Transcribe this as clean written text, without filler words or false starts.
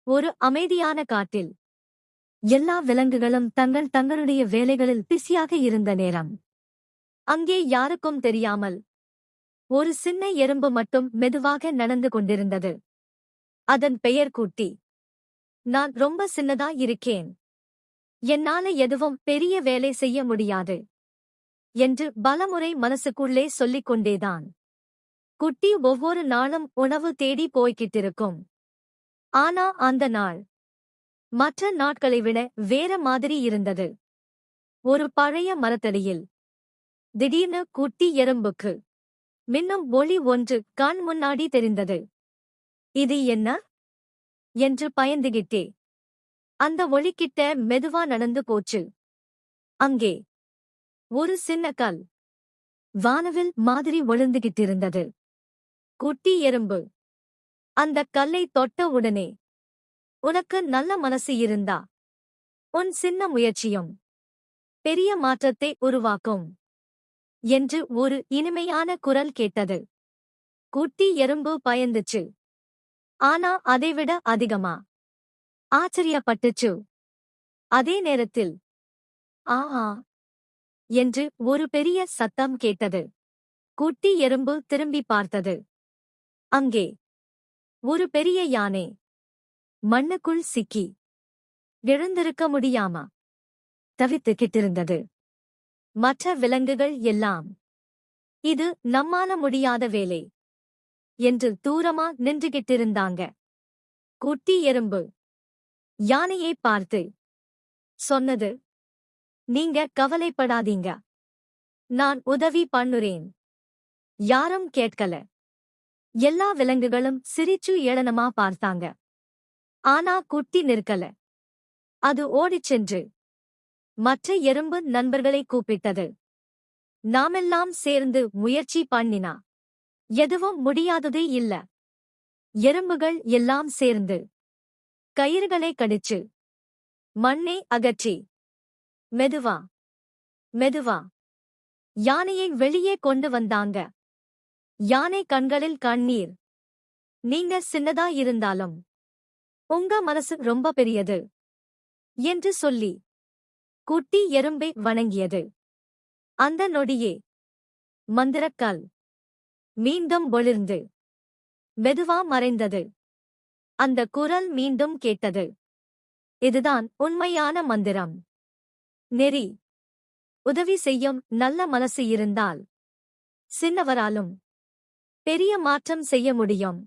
ஒரு அமைதியான காட்டில் எல்லா விலங்குகளும் தங்களுடைய வேலைகளில் பிஸியாக இருந்த நேரம். அங்கே யாருக்கும் தெரியாமல் ஒரு சின்ன எறும்பு மட்டும் மெதுவாக நடந்து கொண்டிருந்தது. அதன் பெயர் குட்டி. நான் ரொம்ப சின்னதா இருக்கேன். என்னால எதுவும் பெரிய வேலை செய்ய முடியாது என்று பலமுறை மனசுக்குள்ளே சொல்லிக் கொண்டேதான். குட்டி ஒவ்வொரு நாளும் உணவு தேடி போய்கிட்டிருக்கும். ஆனா அந்த நாள் மற்ற நாட்களை விட வேற மாதிரி இருந்தது. ஒரு பழைய மரத்தடியில் திடீர்னு குட்டி எறும்புக்கு மின்னும் ஒளி ஒன்று கண் முன்னாடி தெரிந்தது. இது என்ன என்று பயந்துகிட்டே அந்த ஒளிக்கிட்ட மெதுவா நடந்து போச்சு. அங்கே ஒரு சின்ன கல் வானவில் மாதிரி ஒளிந்துகிட்டிருந்தது. குட்டி எறும்பு அந்த கல்லை தொட்ட உடனே, உனக்கு நல்ல மனசு இருந்தா உன் சின்ன முயற்சியும் பெரிய மாற்றத்தை உருவாக்கும் என்று ஒரு இனிமையான குரல் கேட்டது. குட்டி எறும்பு பயந்துச்சு. ஆனா அதைவிட அதிகமா ஆச்சரியப்பட்டுச்சு. அதே நேரத்தில் ஆஹா என்று ஒரு பெரிய சத்தம் கேட்டது. குட்டி எறும்பு திரும்பி பார்த்தது. அங்கே ஒரு பெரிய யானை மண்ணுக்குள் சிக்கி எழுந்திருக்க முடியாம தவித்துக்கிட்டிருந்தது. மற்ற விலங்குகள் எல்லாம் இது நம்மால முடியாத வேலை என்று தூரமா நின்றுகிட்டிருந்தாங்க. குட்டி எறும்பு யானையை பார்த்து சொன்னது, நீங்க கவலைப்படாதீங்க, நான் உதவி பண்ணுறேன். யாரும் கேட்கல. எல்லா விலங்குகளும் சிரிச்சு ஏளனமா பார்த்தாங்க. ஆனா குட்டி நிற்கல. அது ஓடிச் சென்று மற்ற எறும்பு நண்பர்களை கூப்பிட்டது. நாமெல்லாம் சேர்ந்து முயற்சி பண்ணினா எதுவும் முடியாததே இல்ல. எறும்புகள் எல்லாம் சேர்ந்து கயிறுகளை கடிச்சு மண்ணை அகற்றி மெதுவா மெதுவா யானையை வெளியே கொண்டு வந்தாங்க. யானை கண்களில் கண்ணீர். நீங்க சின்னதா இருந்தாலும் உங்க மனசு ரொம்ப பெரியது என்று சொல்லி குட்டி எறும்பை வணங்கியது. அந்த நொடியே மந்திரக்கல் மீண்டும் ஒளிர்ந்து மெதுவா மறைந்தது. அந்த குரல் மீண்டும் கேட்டது, இதுதான் உண்மையான மந்திரம். நெறி. உதவி செய்யும் நல்ல மனசு இருந்தால் சின்னவராலும் பெரிய மாற்றம் செய்ய முடியும்.